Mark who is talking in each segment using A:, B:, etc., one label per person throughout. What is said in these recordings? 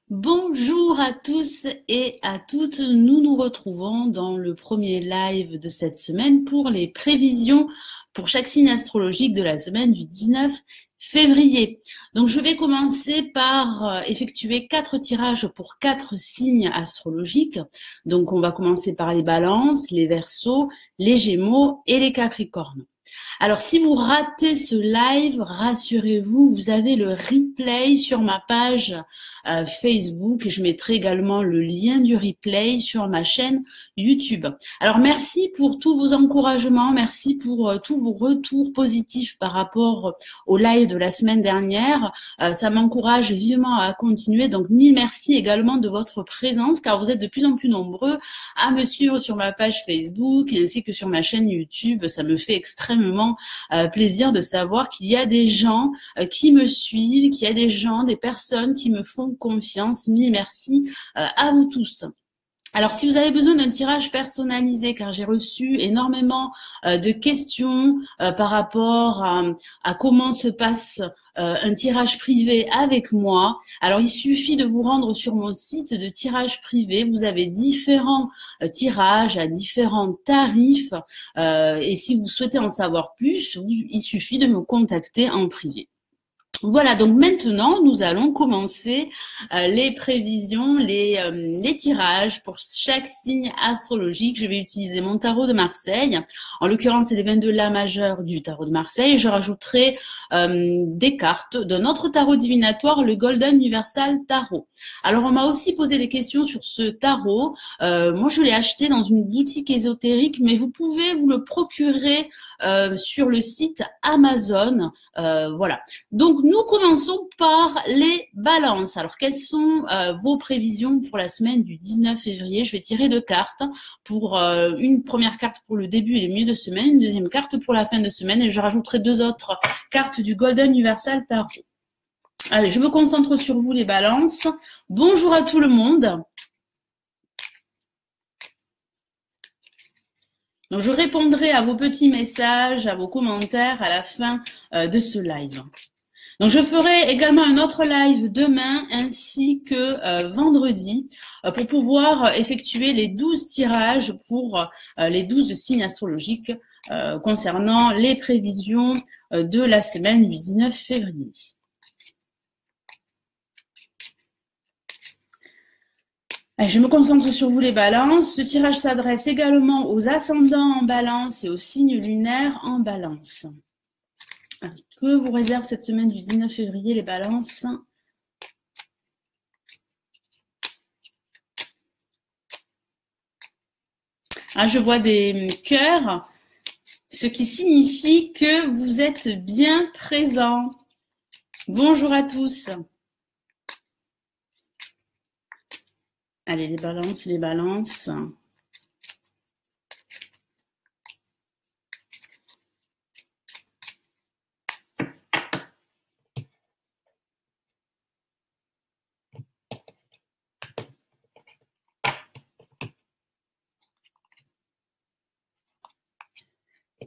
A: Bonjour à tous et à toutes, nous nous retrouvons dans le premier live de cette semaine pour les prévisions pour chaque signe astrologique de la semaine du 19 février. Donc je vais commencer par effectuer 4 tirages pour 4 signes astrologiques. Donc on va commencer par les balances, les verseaux, les gémeaux et les capricornes. Alors, si vous ratez ce live, rassurez-vous, vous avez le replay sur ma page Facebook. Je mettrai également le lien du replay sur ma chaîne YouTube. Alors, merci pour tous vos encouragements, merci pour tous vos retours positifs par rapport au live de la semaine dernière. Ça m'encourage vivement à continuer. Donc, mille merci également de votre présence, car vous êtes de plus en plus nombreux à me suivre sur ma page Facebook ainsi que sur ma chaîne YouTube. Ça me fait extrêmement plaisir de savoir qu'il y a des gens qui me suivent, qu'il y a des gens, des personnes qui me font confiance. Mille merci à vous tous. Alors, si vous avez besoin d'un tirage personnalisé, car j'ai reçu énormément de questions par rapport à comment se passe un tirage privé avec moi, alors il suffit de vous rendre sur mon site de tirage privé. Vous avez différents tirages à différents tarifs et si vous souhaitez en savoir plus, il suffit de me contacter en privé. Voilà, donc maintenant, nous allons commencer les prévisions, les tirages pour chaque signe astrologique. Je vais utiliser mon tarot de Marseille. En l'occurrence, c'est les 22 La majeur du tarot de Marseille. Je rajouterai des cartes d'un autre tarot divinatoire, le Golden Universal Tarot. Alors, on m'a aussi posé des questions sur ce tarot. Moi, je l'ai acheté dans une boutique ésotérique, mais vous pouvez vous le procurer sur le site Amazon. Voilà. Donc, nous commençons par les balances. Alors, quelles sont vos prévisions pour la semaine du 19 février? Je vais tirer 2 cartes. Pour une première carte pour le début et le milieu de semaine, une deuxième carte pour la fin de semaine et je rajouterai 2 autres cartes du Golden Universal Tarot. Allez, je me concentre sur vous les balances. Bonjour à tout le monde. Donc, je répondrai à vos petits messages, à vos commentaires à la fin de ce live. Donc, je ferai également un autre live demain ainsi que vendredi pour pouvoir effectuer les 12 tirages pour les 12 signes astrologiques concernant les prévisions de la semaine du 19 février. Allez, je me concentre sur vous les balances. Ce tirage s'adresse également aux ascendants en balance et aux signes lunaires en balance. Que vous réserve cette semaine du 19 février les balances? Je vois des cœurs, ce qui signifie que vous êtes bien présents. Bonjour à tous. Allez, les balances, les balances.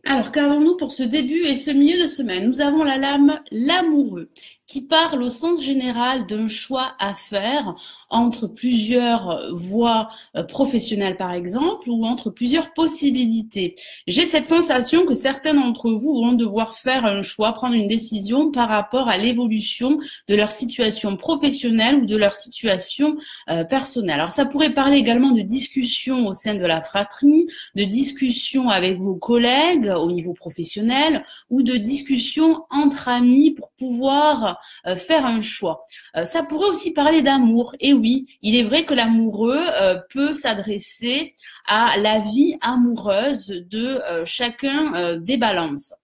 A: Alors, qu'avons-nous pour ce début et ce milieu de semaine? Nous avons la lame l'amoureux qui parle au sens général d'un choix à faire entre plusieurs voies professionnelles par exemple ou entre plusieurs possibilités. J'ai cette sensation que certains d'entre vous vont devoir faire un choix, prendre une décision par rapport à l'évolution de leur situation professionnelle ou de leur situation personnelle. Alors ça pourrait parler également de discussions au sein de la fratrie, de discussions avec vos collègues au niveau professionnel ou de discussions entre amis pour pouvoir faire un choix. Ça pourrait aussi parler d'amour. Et oui, il est vrai que l'amoureux peut s'adresser à la vie amoureuse de chacun des balances.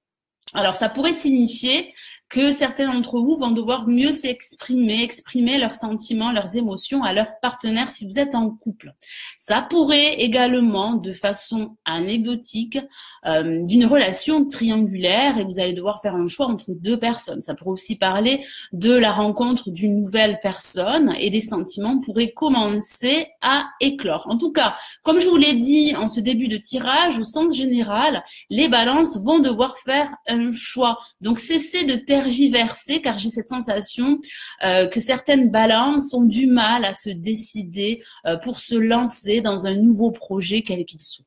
A: Alors, ça pourrait signifier que certains d'entre vous vont devoir mieux s'exprimer, exprimer leurs sentiments, leurs émotions à leur partenaire si vous êtes en couple. Ça pourrait également, de façon anecdotique, d'une relation triangulaire et vous allez devoir faire un choix entre 2 personnes. Ça pourrait aussi parler de la rencontre d'une nouvelle personne et des sentiments pourraient commencer à éclore. En tout cas, comme je vous l'ai dit en ce début de tirage, au sens général, les balances vont devoir faire un choix. Donc, cessez de terminer tergiverser car j'ai cette sensation que certaines balances ont du mal à se décider pour se lancer dans un nouveau projet quel qu'il soit.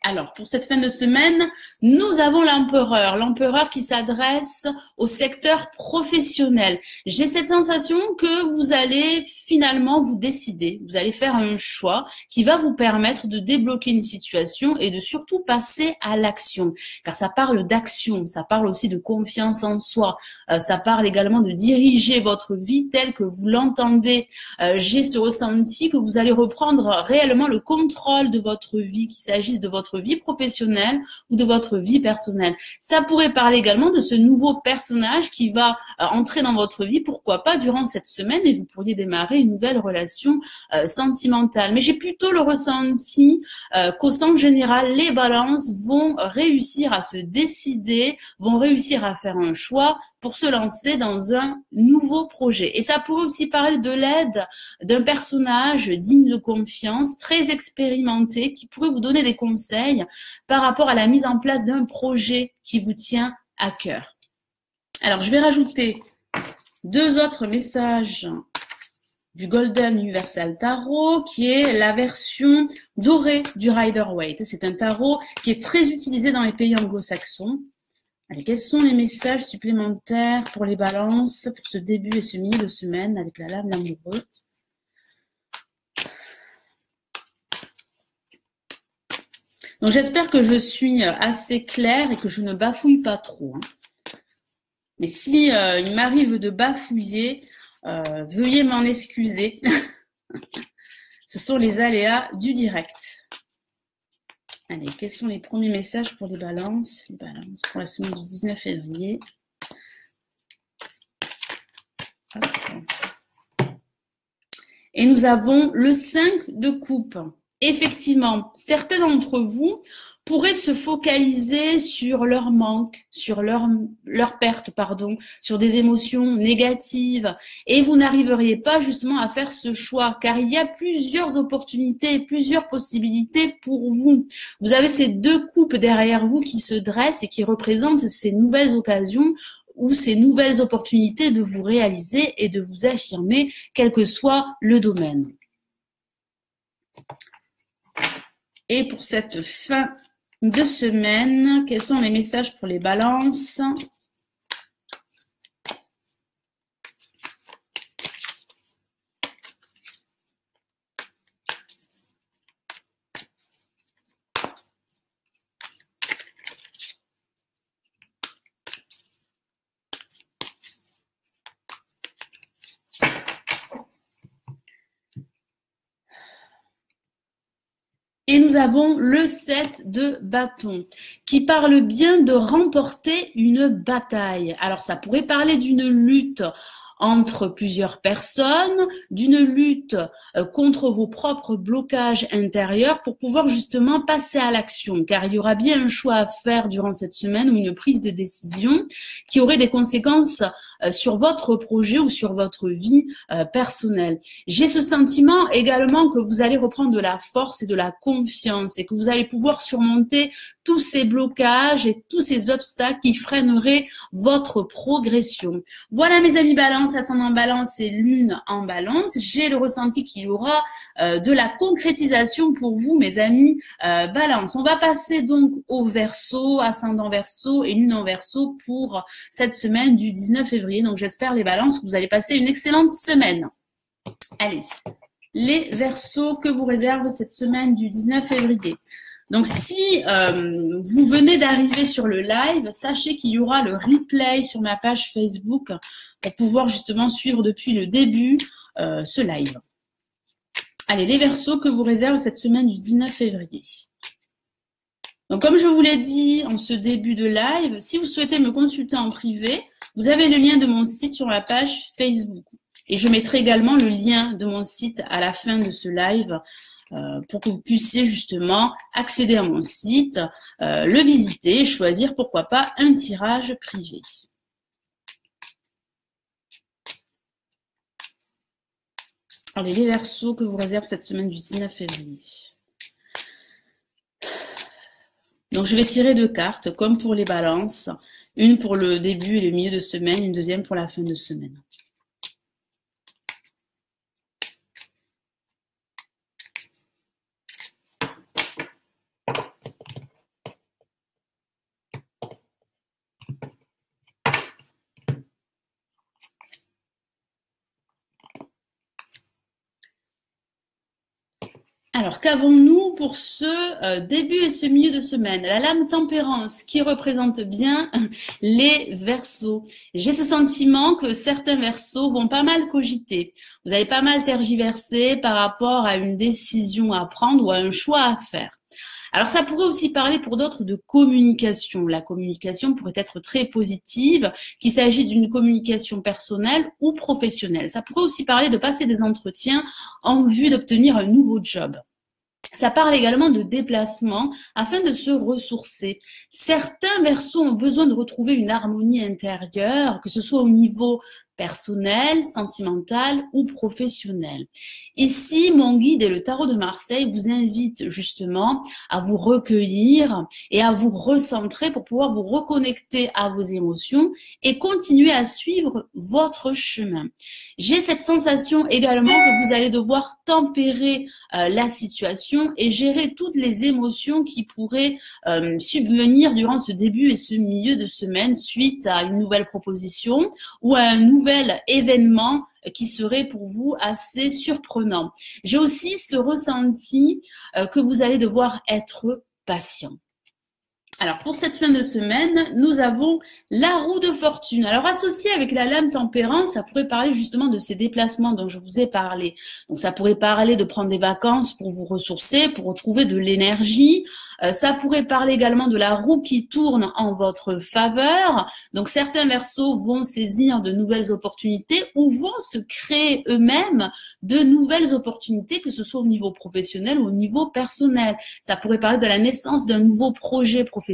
A: Alors, pour cette fin de semaine, nous avons l'empereur qui s'adresse au secteur professionnel. J'ai cette sensation que vous allez finalement vous décider, vous allez faire un choix qui va vous permettre de débloquer une situation et de surtout passer à l'action. Car ça parle d'action, ça parle aussi de confiance en soi, ça parle également de diriger votre vie telle que vous l'entendez. J'ai ce ressenti que vous allez reprendre réellement le contrôle de votre vie, qu'il s'agisse de votre vie professionnelle ou de votre vie personnelle. Ça pourrait parler également de ce nouveau personnage qui va entrer dans votre vie, pourquoi pas durant cette semaine, et vous pourriez démarrer une nouvelle relation sentimentale. Mais j'ai plutôt le ressenti qu'au sens général, les balances vont réussir à se décider, vont réussir à faire un choix pour se lancer dans un nouveau projet. Et ça pourrait aussi parler de l'aide d'un personnage digne de confiance, très expérimenté, qui pourrait vous donner des conseils par rapport à la mise en place d'un projet qui vous tient à cœur. Alors, je vais rajouter 2 autres messages du Golden Universal Tarot, qui est la version dorée du Rider-Waite. C'est un tarot qui est très utilisé dans les pays anglo-saxons. Allez, quels sont les messages supplémentaires pour les balances pour ce début et ce milieu de semaine avec la lame l'amoureux? Donc, j'espère que je suis assez claire et que je ne bafouille pas trop. Mais si il m'arrive de bafouiller, veuillez m'en excuser. Ce sont les aléas du direct. Allez, quels sont les premiers messages pour les balances? Les balances pour la semaine du 19 février. Et nous avons le 5 de coupe. Effectivement, certains d'entre vous pourraient se focaliser sur leur manque, sur leur perte, sur des émotions négatives, et vous n'arriveriez pas justement à faire ce choix, car il y a plusieurs opportunités, plusieurs possibilités pour vous. Vous avez ces 2 coupes derrière vous qui se dressent et qui représentent ces nouvelles occasions ou ces nouvelles opportunités de vous réaliser et de vous affirmer, quel que soit le domaine. Et pour cette fin de semaine, quels sont les messages pour les balances? Et nous avons le 7 de bâton qui parle bien de remporter une bataille. Alors ça pourrait parler d'une lutte entre plusieurs personnes, d'une lutte contre vos propres blocages intérieurs pour pouvoir justement passer à l'action, car il y aura bien un choix à faire durant cette semaine ou une prise de décision qui aurait des conséquences sur votre projet ou sur votre vie personnelle. J'ai ce sentiment également que vous allez reprendre de la force et de la confiance et que vous allez pouvoir surmonter tous ces blocages et tous ces obstacles qui freineraient votre progression. Voilà mes amis balance, ascendant balance et lune en balance. J'ai le ressenti qu'il y aura de la concrétisation pour vous mes amis balance. On va passer donc au Verseau, ascendant Verseau et lune en Verseau pour cette semaine du 19 février. Donc j'espère les balances que vous allez passer une excellente semaine. Allez, les Verseaux que vous réserve cette semaine du 19 février. Donc, si vous venez d'arriver sur le live, sachez qu'il y aura le replay sur ma page Facebook pour pouvoir justement suivre depuis le début ce live. Allez, les Verseaux que vous réserve cette semaine du 19 février. Donc, comme je vous l'ai dit en ce début de live, si vous souhaitez me consulter en privé, vous avez le lien de mon site sur ma page Facebook. Et je mettrai également le lien de mon site à la fin de ce live pour que vous puissiez justement accéder à mon site, le visiter, choisir pourquoi pas un tirage privé. Allez, les Verseaux que vous réserve cette semaine du 19 février. Donc, je vais tirer 2 cartes, comme pour les balances. Une pour le début et le milieu de semaine, une deuxième pour la fin de semaine. Alors, qu'avons-nous pour ce début et ce milieu de semaine? La lame tempérance qui représente bien les Verseaux. J'ai ce sentiment que certains Verseaux vont pas mal cogiter. Vous avez pas mal tergiversé par rapport à une décision à prendre ou à un choix à faire. Alors, ça pourrait aussi parler pour d'autres de communication. La communication pourrait être très positive, qu'il s'agit d'une communication personnelle ou professionnelle. Ça pourrait aussi parler de passer des entretiens en vue d'obtenir un nouveau job. Ça parle également de déplacement afin de se ressourcer. Certains Verseaux ont besoin de retrouver une harmonie intérieure, que ce soit au niveau personnel, sentimental ou professionnel. Ici, mon guide et le tarot de Marseille vous invitent justement à vous recueillir et à vous recentrer pour pouvoir vous reconnecter à vos émotions et continuer à suivre votre chemin. J'ai cette sensation également que vous allez devoir tempérer la situation et gérer toutes les émotions qui pourraient subvenir durant ce début et ce milieu de semaine suite à une nouvelle proposition ou à un nouvel événement qui serait pour vous assez surprenant. J'ai aussi ce ressenti que vous allez devoir être patient. Alors, pour cette fin de semaine, nous avons la roue de fortune. Alors, associé avec la lame tempérance, ça pourrait parler justement de ces déplacements dont je vous ai parlé. Donc, ça pourrait parler de prendre des vacances pour vous ressourcer, pour retrouver de l'énergie. Ça pourrait parler également de la roue qui tourne en votre faveur. Donc, certains Verseaux vont saisir de nouvelles opportunités ou vont se créer eux-mêmes de nouvelles opportunités, que ce soit au niveau professionnel ou au niveau personnel. Ça pourrait parler de la naissance d'un nouveau projet professionnel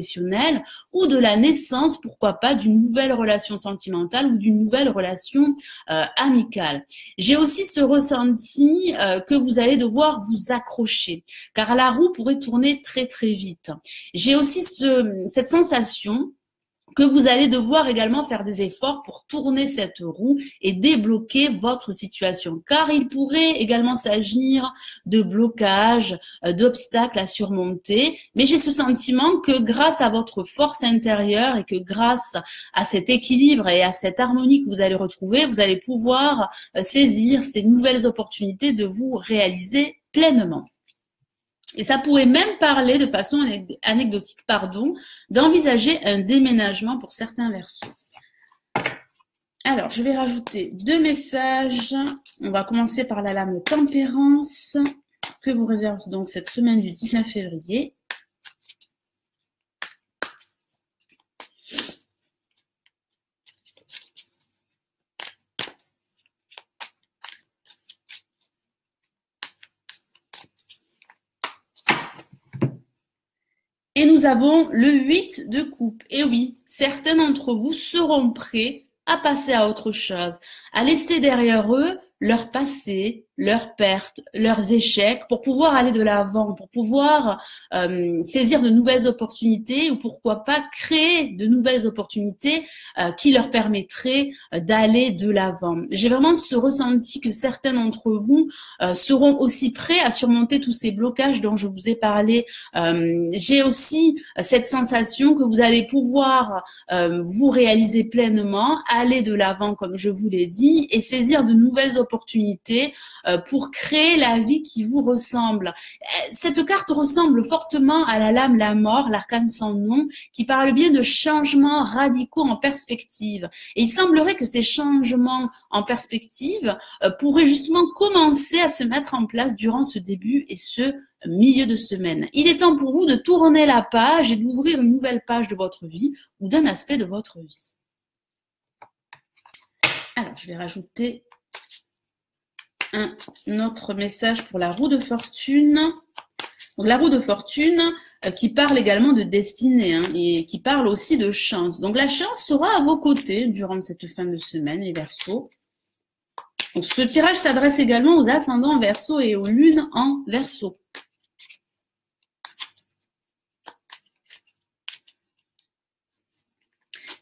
A: ou de la naissance, pourquoi pas, d'une nouvelle relation sentimentale ou d'une nouvelle relation amicale. J'ai aussi ce ressenti que vous allez devoir vous accrocher, car la roue pourrait tourner très très vite. J'ai aussi cette sensation que vous allez devoir également faire des efforts pour tourner cette roue et débloquer votre situation. Car il pourrait également s'agir de blocages, d'obstacles à surmonter. Mais j'ai ce sentiment que grâce à votre force intérieure et que grâce à cet équilibre et à cette harmonie que vous allez retrouver, vous allez pouvoir saisir ces nouvelles opportunités de vous réaliser pleinement. Et ça pourrait même parler de façon anecdotique, d'envisager un déménagement pour certains Verseaux. Alors, je vais rajouter 2 messages. On va commencer par la lame tempérance que vous réserve donc cette semaine du 19 février. Et nous avons le 8 de coupe. Et oui, certains d'entre vous seront prêts à passer à autre chose, à laisser derrière eux leur passé, leurs pertes, leurs échecs, pour pouvoir aller de l'avant, pour pouvoir saisir de nouvelles opportunités ou pourquoi pas créer de nouvelles opportunités qui leur permettraient d'aller de l'avant. J'ai vraiment ce ressenti que certains d'entre vous seront aussi prêts à surmonter tous ces blocages dont je vous ai parlé. J'ai aussi cette sensation que vous allez pouvoir vous réaliser pleinement, aller de l'avant comme je vous l'ai dit et saisir de nouvelles opportunités pour créer la vie qui vous ressemble. Cette carte ressemble fortement à la lame la mort, l'arcane sans nom, qui parle bien de changements radicaux en perspective. Et il semblerait que ces changements en perspective pourraient justement commencer à se mettre en place durant ce début et ce milieu de semaine. Il est temps pour vous de tourner la page et d'ouvrir une nouvelle page de votre vie ou d'un aspect de votre vie. Alors, je vais rajouter un autre message pour la roue de fortune. Donc, la roue de fortune qui parle également de destinée et qui parle aussi de chance. Donc, la chance sera à vos côtés durant cette fin de semaine, les Verseaux. Donc, ce tirage s'adresse également aux ascendants Verseaux et aux lunes en Verseaux.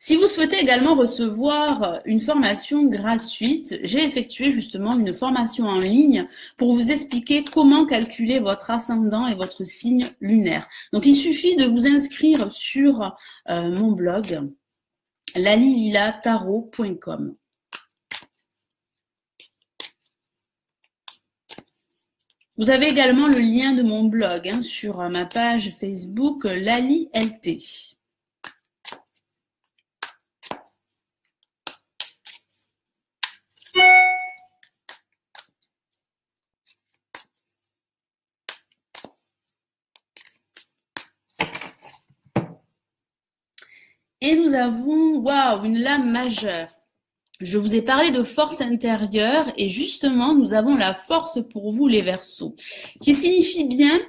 A: Si vous souhaitez également recevoir une formation gratuite, j'ai effectué justement une formation en ligne pour vous expliquer comment calculer votre ascendant et votre signe lunaire. Donc, il suffit de vous inscrire sur mon blog lalililatarot.com. Vous avez également le lien de mon blog sur ma page Facebook Lali LT. Et nous avons, waouh, une lame majeure. Je vous ai parlé de force intérieure et justement, nous avons la force pour vous, les Verseaux, qui signifie bien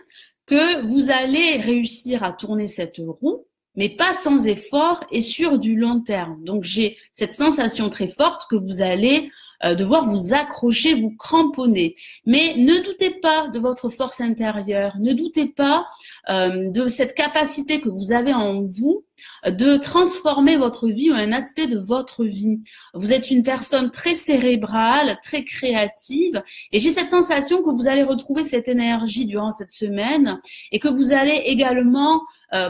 A: que vous allez réussir à tourner cette roue, mais pas sans effort et sur du long terme. Donc, j'ai cette sensation très forte que vous allez devoir vous accrocher, vous cramponner. Mais ne doutez pas de votre force intérieure, ne doutez pas de cette capacité que vous avez en vous de transformer votre vie ou un aspect de votre vie. Vous êtes une personne très cérébrale, très créative et j'ai cette sensation que vous allez retrouver cette énergie durant cette semaine et que vous allez également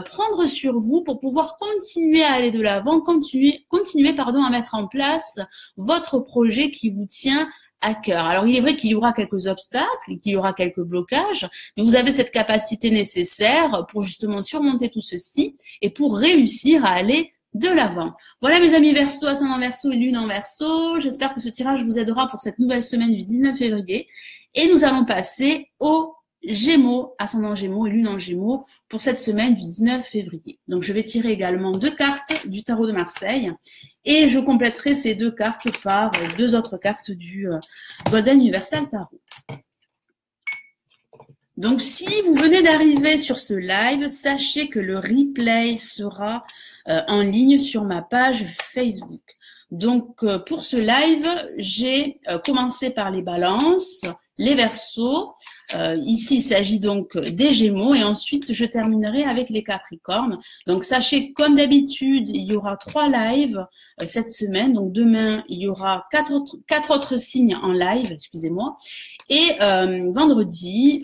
A: prendre sur vous pour pouvoir continuer à aller de l'avant, continuer à mettre en place votre projet qui vous tient à cœur. Alors, il est vrai qu'il y aura quelques obstacles, qu'il y aura quelques blocages, mais vous avez cette capacité nécessaire pour justement surmonter tout ceci et pour réussir à aller de l'avant. Voilà mes amis Verseau, ascendant Verseau et lune en Verseau. J'espère que ce tirage vous aidera pour cette nouvelle semaine du 19 février. Et nous allons passer au Gémeaux, ascendant Gémeaux et lune en Gémeaux pour cette semaine du 19 février. Donc, je vais tirer également 2 cartes du tarot de Marseille et je compléterai ces 2 cartes par 2 autres cartes du Golden Universal Tarot. Donc, si vous venez d'arriver sur ce live, sachez que le replay sera en ligne sur ma page Facebook. Donc, pour ce live, j'ai commencé par les balances, les Verseaux. Ici, il s'agit donc des Gémeaux et ensuite, je terminerai avec les Capricornes. Donc, sachez, comme d'habitude, il y aura 3 lives cette semaine. Donc, demain, il y aura 4 autres signes en live, excusez-moi. Et vendredi,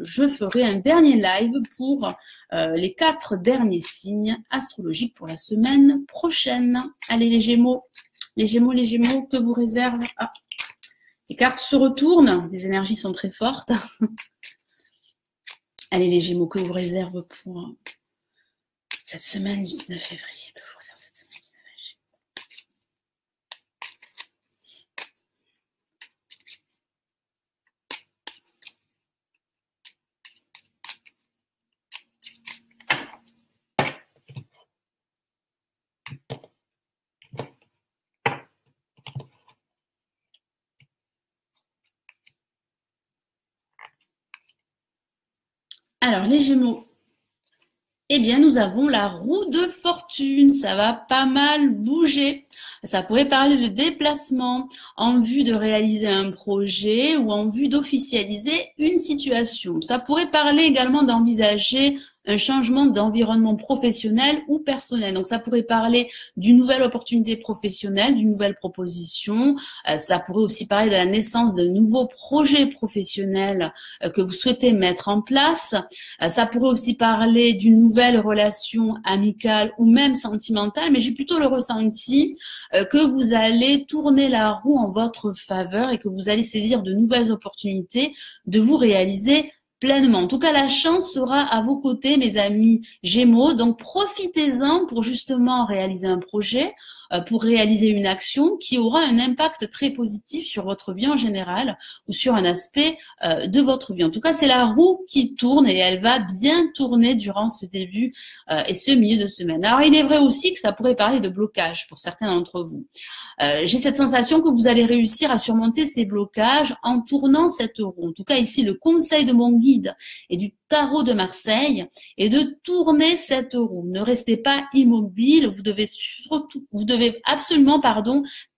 A: je ferai un dernier live pour les 4 derniers signes astrologiques pour la semaine prochaine. Allez, les Gémeaux, que vous réserve les cartes se retournent, les énergies sont très fortes. Allez, les Gémeaux, que vous réserve pour cette semaine du 19 février. Que vous réserve cette semaine du 19 février. Alors, les Gémeaux, eh bien, nous avons la roue de fortune. Ça va pas mal bouger. Ça pourrait parler de déplacement en vue de réaliser un projet ou en vue d'officialiser une situation. Ça pourrait parler également d'envisager un changement d'environnement professionnel ou personnel. Donc, ça pourrait parler d'une nouvelle opportunité professionnelle, d'une nouvelle proposition. Ça pourrait aussi parler de la naissance d'un nouveau projet professionnel que vous souhaitez mettre en place. Ça pourrait aussi parler d'une nouvelle relation amicale ou même sentimentale, mais j'ai plutôt le ressenti que vous allez tourner la roue en votre faveur et que vous allez saisir de nouvelles opportunités de vous réaliser pleinement. En tout cas, la chance sera à vos côtés, mes amis Gémeaux. Donc, profitez-en pour justement réaliser un projet, pour réaliser une action qui aura un impact très positif sur votre vie en général ou sur un aspect de votre vie. En tout cas, c'est la roue qui tourne et elle va bien tourner durant ce début et ce milieu de semaine. Alors, il est vrai aussi que ça pourrait parler de blocage pour certains d'entre vous. J'ai cette sensation que vous allez réussir à surmonter ces blocages en tournant cette roue. En tout cas, ici, le conseil de mon guide et du tarot de Marseille est de tourner cette roue. Ne restez pas immobile, vous devez absolument,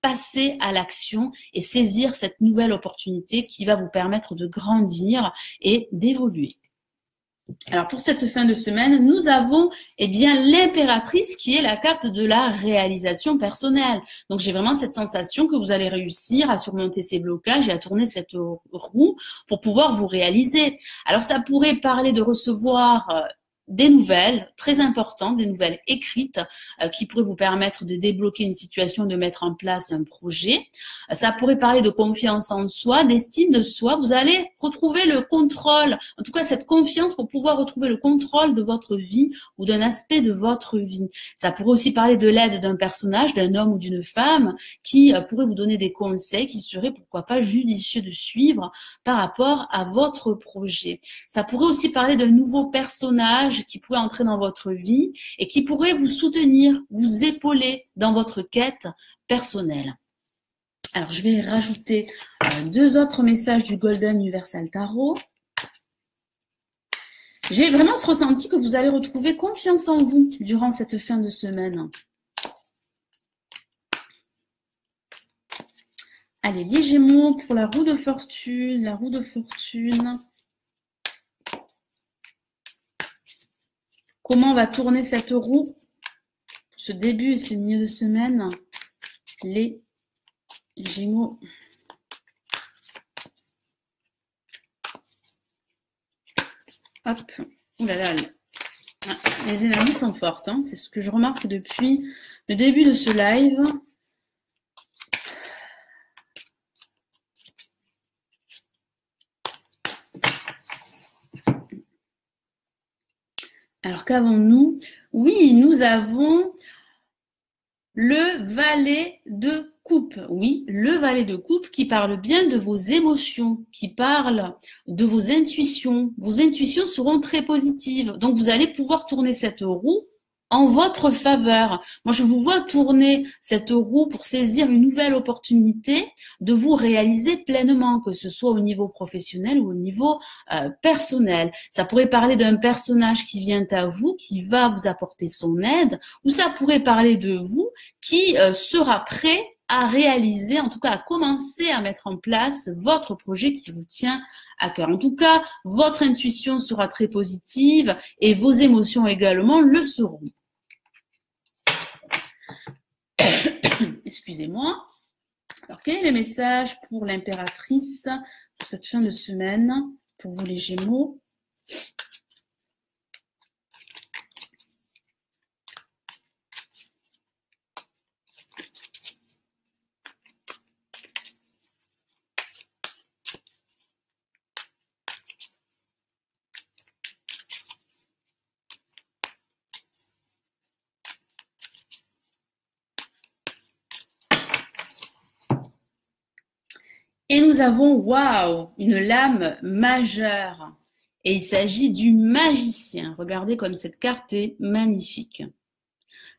A: passer à l'action et saisir cette nouvelle opportunité qui va vous permettre de grandir et d'évoluer. Alors pour cette fin de semaine, nous avons bien l'impératrice qui est la carte de la réalisation personnelle. Donc j'ai vraiment cette sensation que vous allez réussir à surmonter ces blocages et à tourner cette roue pour pouvoir vous réaliser. Alors ça pourrait parler de recevoir des nouvelles très importantes, des nouvelles écrites qui pourraient vous permettre de débloquer une situation, de mettre en place un projet. Ça pourrait parler de confiance en soi, d'estime de soi. Vous allez retrouver le contrôle, en tout cas cette confiance pour pouvoir retrouver le contrôle de votre vie ou d'un aspect de votre vie. Ça pourrait aussi parler de l'aide d'un personnage, d'un homme ou d'une femme qui pourrait vous donner des conseils qui seraient pourquoi pas judicieux de suivre par rapport à votre projet. Ça pourrait aussi parler d'un nouveau personnage qui pourrait entrer dans votre vie et qui pourrait vous soutenir, vous épauler dans votre quête personnelle. Alors, je vais rajouter 2 autres messages du Golden Universal Tarot. J'ai vraiment ce ressenti que vous allez retrouver confiance en vous durant cette fin de semaine. Allez, les Gémeaux pour la roue de fortune, la roue de fortune. Comment on va tourner cette roue pour ce début et ce milieu de semaine? Les Gémeaux. Hop. Ouh là là. Les énergies sont fortes. Hein. C'est ce que je remarque depuis le début de ce live. Alors qu'avons-nous? Oui, nous avons le valet de coupe. Oui, le valet de coupe qui parle bien de vos émotions, qui parle de vos intuitions. Vos intuitions seront très positives. Donc, vous allez pouvoir tourner cette roue en votre faveur. Moi, je vous vois tourner cette roue pour saisir une nouvelle opportunité de vous réaliser pleinement, que ce soit au niveau professionnel ou au niveau personnel. Ça pourrait parler d'un personnage qui vient à vous, qui va vous apporter son aide, ou ça pourrait parler de vous qui sera prêt à réaliser, en tout cas à commencer à mettre en place votre projet qui vous tient à cœur. En tout cas, votre intuition sera très positive et vos émotions également le seront. Excusez-moi. Alors, quel est le message pour l'impératrice pour cette fin de semaine, pour vous les Gémeaux? Et nous avons, waouh, une lame majeure. Et il s'agit du magicien. Regardez comme cette carte est magnifique.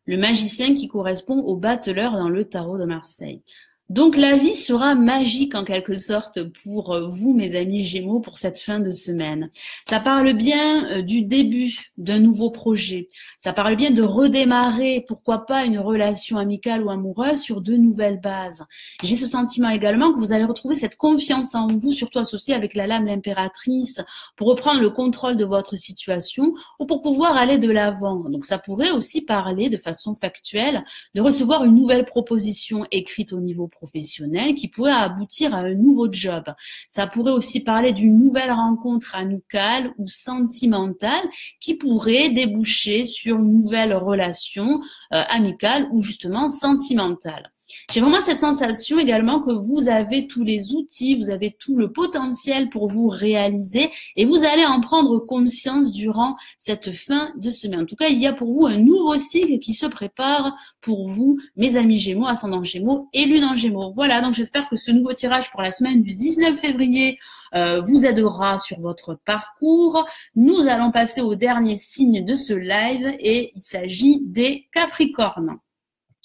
A: Le magicien qui correspond au battleur dans le tarot de Marseille. Donc la vie sera magique en quelque sorte pour vous, mes amis Gémeaux, pour cette fin de semaine. Ça parle bien du début d'un nouveau projet. Ça parle bien de redémarrer, pourquoi pas, une relation amicale ou amoureuse sur de nouvelles bases. J'ai ce sentiment également que vous allez retrouver cette confiance en vous, surtout associée avec la lame l'impératrice, pour reprendre le contrôle de votre situation ou pour pouvoir aller de l'avant. Donc ça pourrait aussi parler de façon factuelle de recevoir une nouvelle proposition écrite au niveau professionnel qui pourrait aboutir à un nouveau job. Ça pourrait aussi parler d'une nouvelle rencontre amicale ou sentimentale qui pourrait déboucher sur une nouvelle relation amicale ou justement sentimentale. J'ai vraiment cette sensation également que vous avez tous les outils, vous avez tout le potentiel pour vous réaliser et vous allez en prendre conscience durant cette fin de semaine. En tout cas, il y a pour vous un nouveau cycle qui se prépare pour vous, mes amis Gémeaux, ascendant Gémeaux et lune en Gémeaux. Voilà, donc j'espère que ce nouveau tirage pour la semaine du 19 février vous aidera sur votre parcours. Nous allons passer au dernier signe de ce live et il s'agit des Capricornes.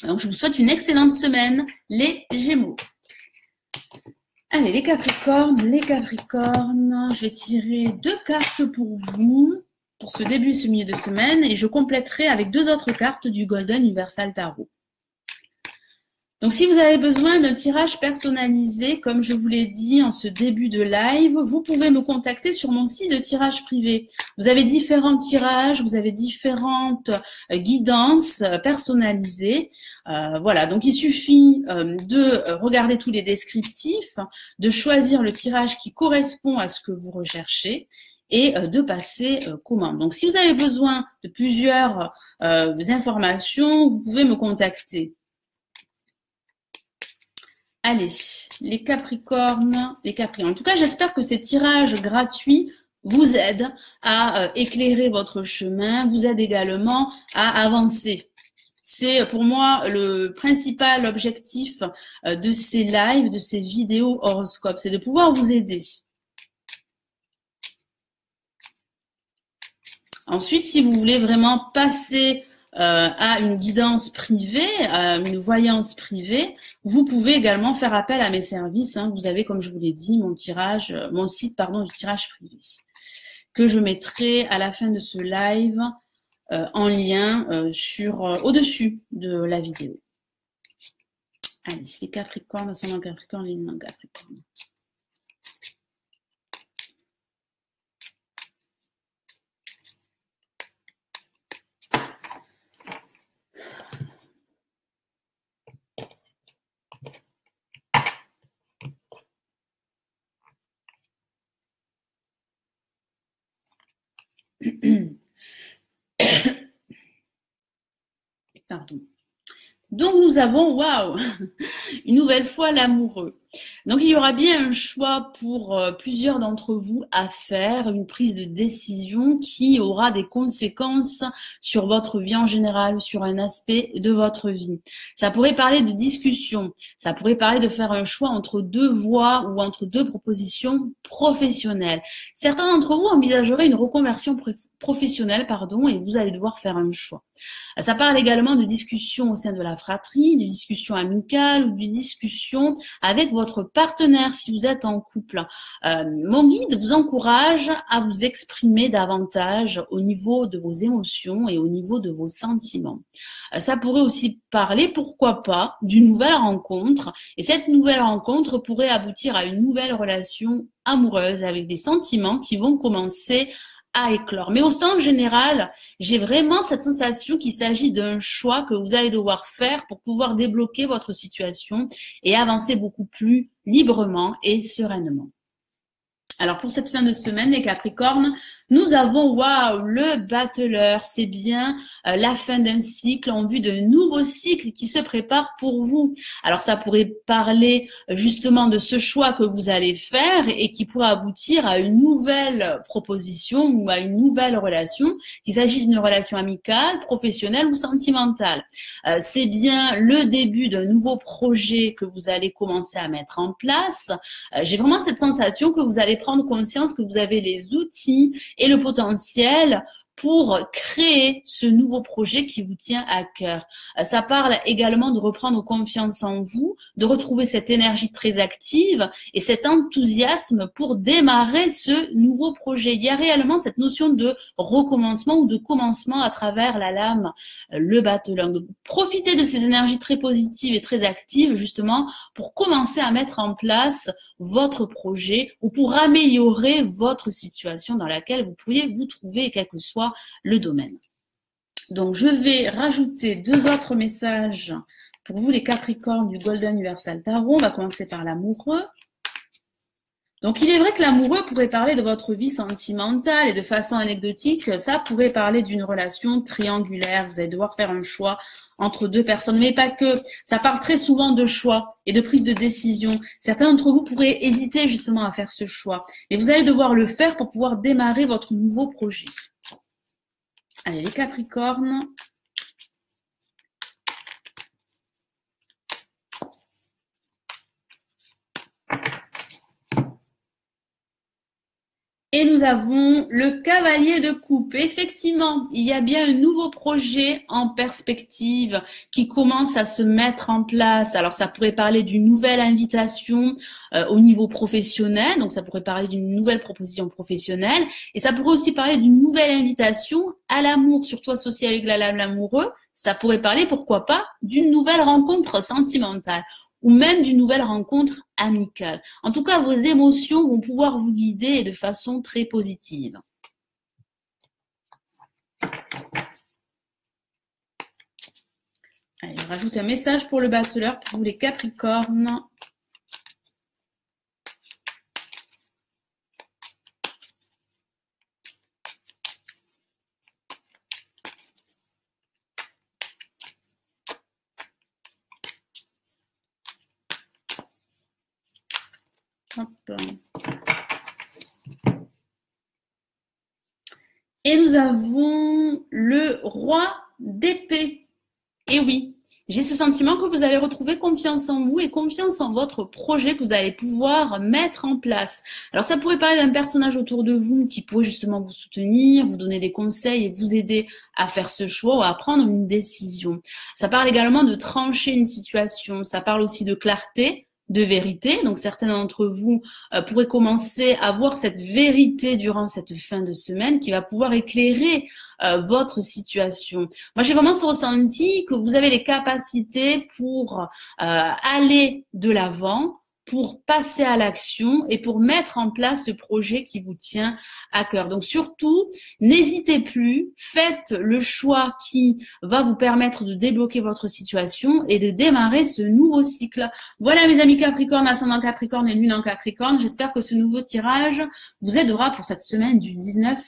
A: Donc, je vous souhaite une excellente semaine, les Gémeaux. Allez, les Capricornes, je vais tirer 2 cartes pour vous, pour ce début et ce milieu de semaine, et je compléterai avec 2 autres cartes du Golden Universal Tarot. Donc, si vous avez besoin d'un tirage personnalisé, comme je vous l'ai dit en ce début de live, vous pouvez me contacter sur mon site de tirage privé. Vous avez différents tirages, vous avez différentes guidances personnalisées. Voilà, donc il suffit de regarder tous les descriptifs, de choisir le tirage qui correspond à ce que vous recherchez et de passer commande. Donc, si vous avez besoin de plusieurs informations, vous pouvez me contacter. Allez, les Capricornes, les Capricornes. En tout cas, j'espère que ces tirages gratuits vous aident à éclairer votre chemin, vous aident également à avancer. C'est pour moi le principal objectif de ces lives, de ces vidéos horoscopes, c'est de pouvoir vous aider. Ensuite, si vous voulez vraiment passer à une guidance privée, à une voyance privée, vous pouvez également faire appel à mes services. Hein. Vous avez, comme je vous l'ai dit, mon site du tirage privé, que je mettrai à la fin de ce live en lien au-dessus de la vidéo. Allez, les Capricornes, ascendant Capricorne, les lunes Capricorne. Pardon. Donc, nous avons, waouh, une nouvelle fois l'amoureux. Donc, il y aura bien un choix pour plusieurs d'entre vous à faire, une prise de décision qui aura des conséquences sur votre vie en général, sur un aspect de votre vie. Ça pourrait parler de discussion, ça pourrait parler de faire un choix entre deux voies ou entre deux propositions professionnelles. Certains d'entre vous envisageraient une reconversion professionnelle, et vous allez devoir faire un choix. Ça parle également de discussions au sein de la fratrie, de discussions amicales ou de discussions avec votre partenaire si vous êtes en couple. Mon guide vous encourage à vous exprimer davantage au niveau de vos émotions et au niveau de vos sentiments. Ça pourrait aussi parler, pourquoi pas, d'une nouvelle rencontre. Et cette nouvelle rencontre pourrait aboutir à une nouvelle relation amoureuse avec des sentiments qui vont commencer à éclore. Mais au sens général, j'ai vraiment cette sensation qu'il s'agit d'un choix que vous allez devoir faire pour pouvoir débloquer votre situation et avancer beaucoup plus librement et sereinement. Alors, pour cette fin de semaine, les Capricornes, nous avons, waouh, le battleur. C'est bien la fin d'un cycle en vue de nouveaux cycles qui se préparent pour vous. Alors, ça pourrait parler justement de ce choix que vous allez faire et qui pourra aboutir à une nouvelle proposition ou à une nouvelle relation, qu'il s'agit d'une relation amicale, professionnelle ou sentimentale. C'est bien le début d'un nouveau projet que vous allez commencer à mettre en place. J'ai vraiment cette sensation que vous allez prendre conscience que vous avez les outils et le potentiel pour créer ce nouveau projet qui vous tient à cœur. Ça parle également de reprendre confiance en vous, de retrouver cette énergie très active et cet enthousiasme pour démarrer ce nouveau projet. Il y a réellement cette notion de recommencement ou de commencement à travers la lame, le battleur. Profitez de ces énergies très positives et très actives justement pour commencer à mettre en place votre projet ou pour améliorer votre situation dans laquelle vous pourriez vous trouver, quel que soit le domaine. Donc, je vais rajouter deux autres messages pour vous, les Capricornes du Golden Universal Tarot. On va commencer par l'amoureux. Donc, il est vrai que l'amoureux pourrait parler de votre vie sentimentale et de façon anecdotique, ça pourrait parler d'une relation triangulaire. Vous allez devoir faire un choix entre deux personnes, mais pas que. Ça parle très souvent de choix et de prise de décision. Certains d'entre vous pourraient hésiter justement à faire ce choix. Et vous allez devoir le faire pour pouvoir démarrer votre nouveau projet. Allez, les Capricornes. Et nous avons le cavalier de coupe. Effectivement, il y a bien un nouveau projet en perspective qui commence à se mettre en place. Alors, ça pourrait parler d'une nouvelle invitation au niveau professionnel. Donc, ça pourrait parler d'une nouvelle proposition professionnelle. Et ça pourrait aussi parler d'une nouvelle invitation à l'amour, surtout associée avec la lame amoureux. Ça pourrait parler, pourquoi pas, d'une nouvelle rencontre sentimentale ou même d'une nouvelle rencontre amicale. En tout cas, vos émotions vont pouvoir vous guider de façon très positive. Allez, je rajoute un message pour le battleur pour vous les Capricornes. Hop. Et nous avons le roi d'épée. Et oui, j'ai ce sentiment que vous allez retrouver confiance en vous et confiance en votre projet que vous allez pouvoir mettre en place. Alors ça pourrait parler d'un personnage autour de vous qui pourrait justement vous soutenir, vous donner des conseils et vous aider à faire ce choix ou à prendre une décision. Ça parle également de trancher une situation, ça parle aussi de clarté, de vérité. Donc certains d'entre vous pourraient commencer à voir cette vérité durant cette fin de semaine qui va pouvoir éclairer votre situation. Moi, j'ai vraiment ce ressenti que vous avez les capacités pour aller de l'avant, pour passer à l'action et pour mettre en place ce projet qui vous tient à cœur. Donc surtout, n'hésitez plus, faites le choix qui va vous permettre de débloquer votre situation et de démarrer ce nouveau cycle. Voilà mes amis Capricorne, ascendant Capricorne et lune en Capricorne. J'espère que ce nouveau tirage vous aidera pour cette semaine du 19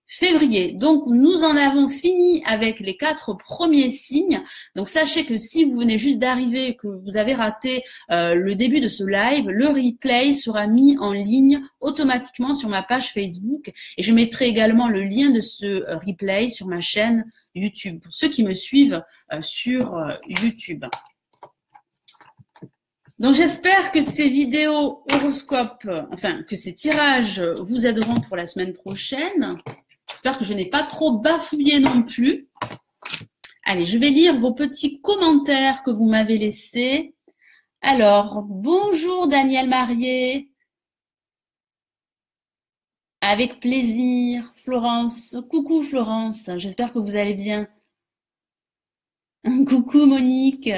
A: février. Donc, nous en avons fini avec les 4 premiers signes. Donc, sachez que si vous venez juste d'arriver et que vous avez raté le début de ce live, le replay sera mis en ligne automatiquement sur ma page Facebook et je mettrai également le lien de ce replay sur ma chaîne YouTube pour ceux qui me suivent sur YouTube. Donc, j'espère que ces vidéos horoscopes, enfin, que ces tirages vous aideront pour la semaine prochaine. J'espère que je n'ai pas trop bafouillé non plus. Allez, je vais lire vos petits commentaires que vous m'avez laissés. Alors, bonjour Daniel Marié. Avec plaisir, Florence. Coucou Florence, j'espère que vous allez bien. Coucou Monique.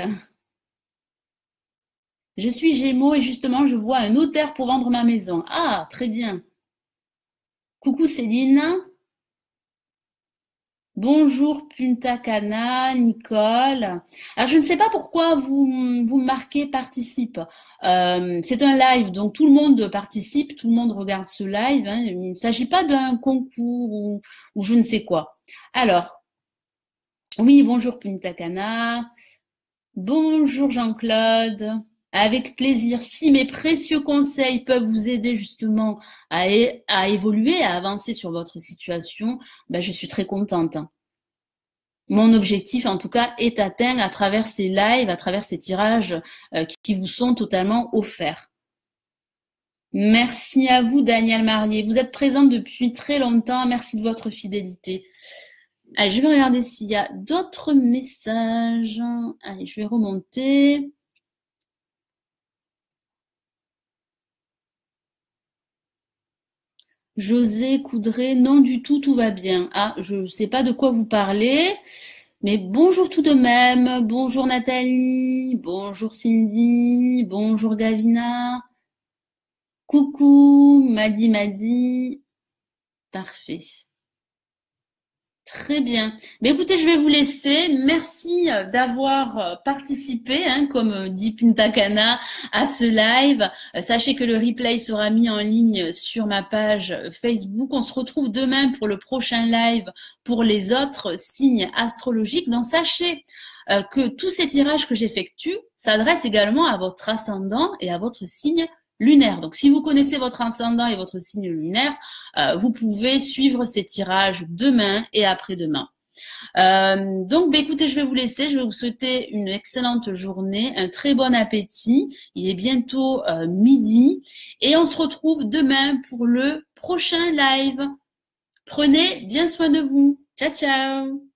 A: Je suis Gémeaux et justement, je vois un notaire pour vendre ma maison. Ah, très bien. Coucou Céline. Bonjour Punta Cana, Nicole. Alors, je ne sais pas pourquoi vous me marquez participe. C'est un live, donc tout le monde participe, tout le monde regarde ce live. Hein. Il ne s'agit pas d'un concours ou je ne sais quoi. Alors, oui, bonjour Punta Cana. Bonjour Jean-Claude. Avec plaisir. Si mes précieux conseils peuvent vous aider justement à évoluer, à avancer sur votre situation, ben, je suis très contente. Mon objectif, en tout cas, est atteint à travers ces lives, à travers ces tirages qui vous sont totalement offerts. Merci à vous, Daniel Marié. Vous êtes présente depuis très longtemps. Merci de votre fidélité. Allez, je vais regarder s'il y a d'autres messages. Allez, je vais remonter. José Coudray, non du tout, tout va bien. Ah, je ne sais pas de quoi vous parlez, mais bonjour tout de même. Bonjour Nathalie, bonjour Cindy, bonjour Gavina. Coucou, Madi. Parfait. Très bien. Mais écoutez, je vais vous laisser. Merci d'avoir participé, hein, comme dit Punta Cana, à ce live. Sachez que le replay sera mis en ligne sur ma page Facebook. On se retrouve demain pour le prochain live pour les autres signes astrologiques. Donc, sachez que tous ces tirages que j'effectue s'adressent également à votre ascendant et à votre signe lunaire. Donc, si vous connaissez votre ascendant et votre signe lunaire, vous pouvez suivre ces tirages demain et après-demain. Donc, écoutez, je vais vous laisser. Je vais vous souhaiter une excellente journée, un très bon appétit. Il est bientôt midi et on se retrouve demain pour le prochain live. Prenez bien soin de vous. Ciao, ciao!